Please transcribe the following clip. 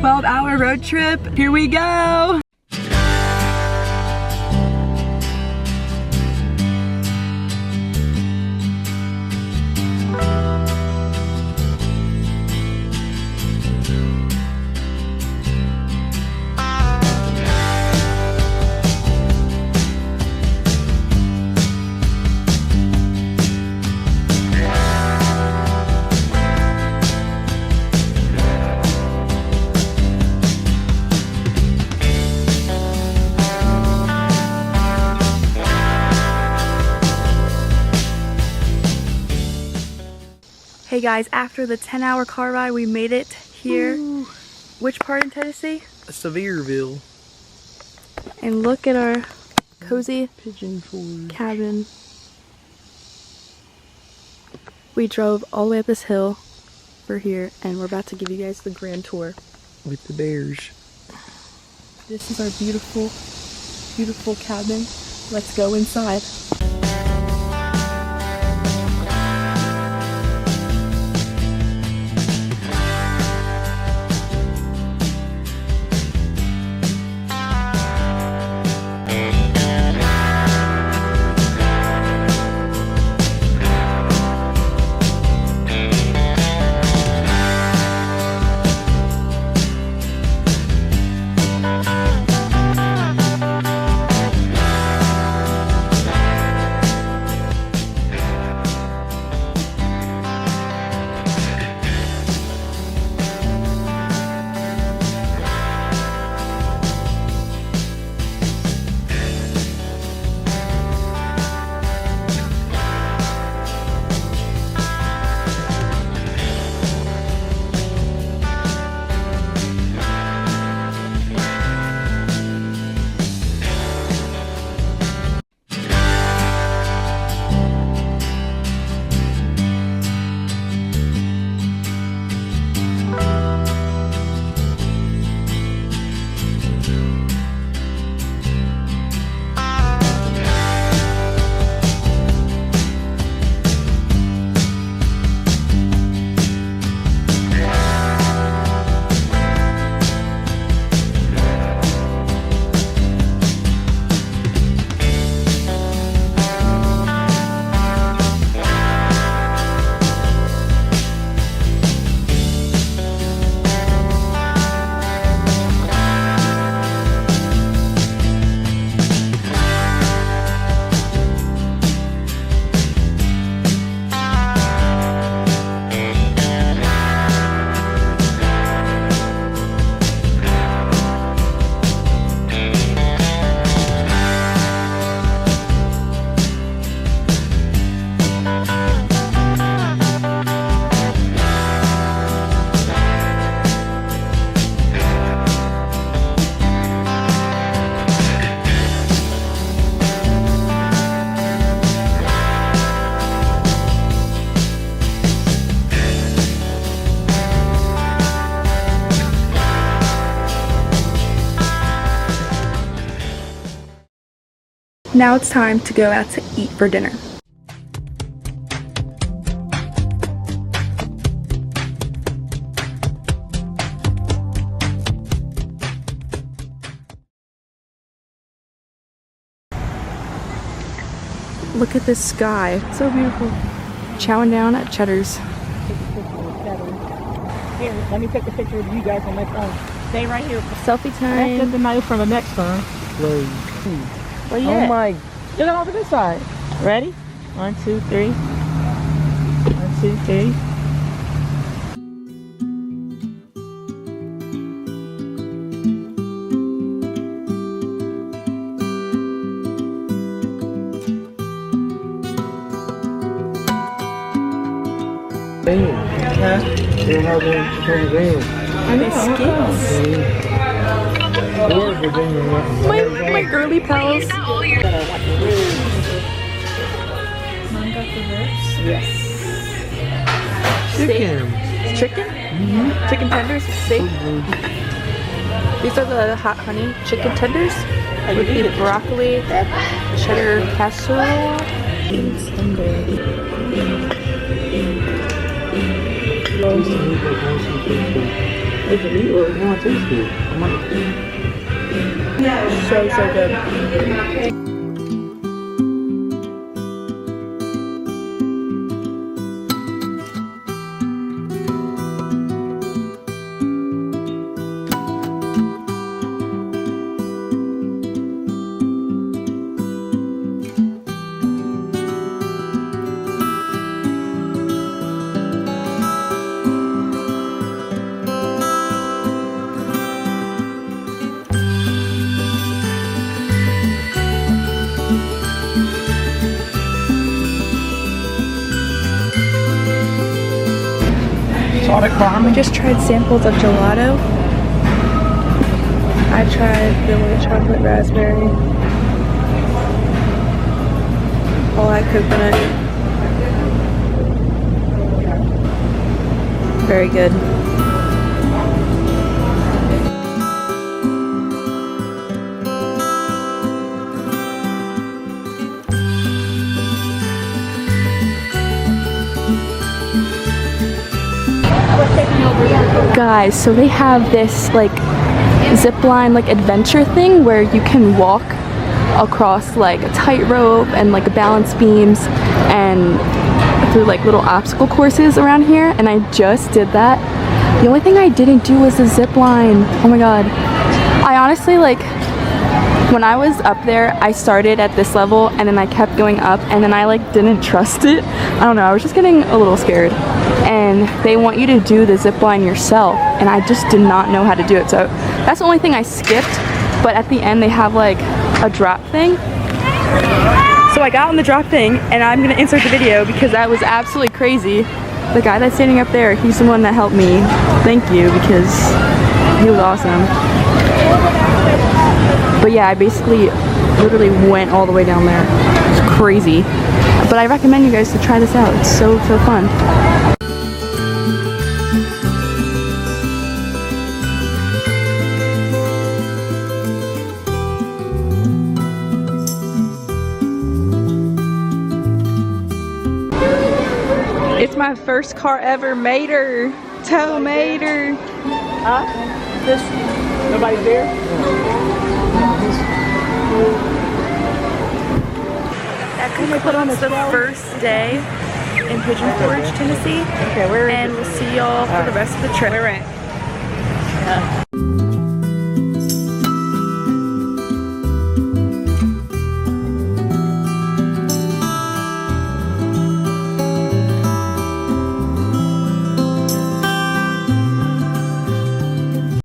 12-hour road trip. Here we go. Hey guys, after the 10-hour car ride, we made it here. Ooh. Which part in Tennessee? Sevierville. And look at our cozy Pigeon Forge cabin. We drove all the way up this hill for here, and we're about to give you guys the grand tour. With the bears. This is our beautiful, beautiful cabin. Let's go inside. Now it's time to go out to eat for dinner. Look at this sky, so beautiful. Chowing down at Cheddar's. Here, let me take a picture of you guys on my phone. Stay right here. Selfie time. That's the knife from the next phone. Where you at? Oh my. Look over this side. Ready? 1, 2, 3. 1, 2, 3. Are they skins? My girly pals. Mom got the ribs? Yes. Chicken. Chicken? Mm-hmm. Chicken tenders? Steak? These are the hot honey chicken tenders with the broccoli, cheddar casserole. It's a meat or no, it tastes good. So good. I just tried samples of gelato. I tried the white chocolate raspberry. All that coconut. Very good. Guys, so they have this like zip line like adventure thing where you can walk across like a tightrope and like balance beams and through like little obstacle courses around here, and I just did that. The only thing I didn't do was the zip line. Oh my god. I honestly, like, when I was up there, I started at this level and then I kept going up, and then I like didn't trust it. I don't know, I was just getting a little scared. And they want you to do the zip line yourself, and I just did not know how to do it. So that's the only thing I skipped, but at the end they have like a drop thing. So I got on the drop thing, and I'm gonna insert the video because that was absolutely crazy. The guy that's standing up there, he's the one that helped me. Thank you, because he was awesome. But yeah, I basically literally went all the way down there. It's crazy. But I recommend you guys to try this out. It's so fun. It's my first car ever, Mater. Tell Mater. Huh? This, nobody's there? That concludes the first day in Pigeon Forge, Tennessee. Okay, where is and we'll see y'all for the rest of the trip. Where at?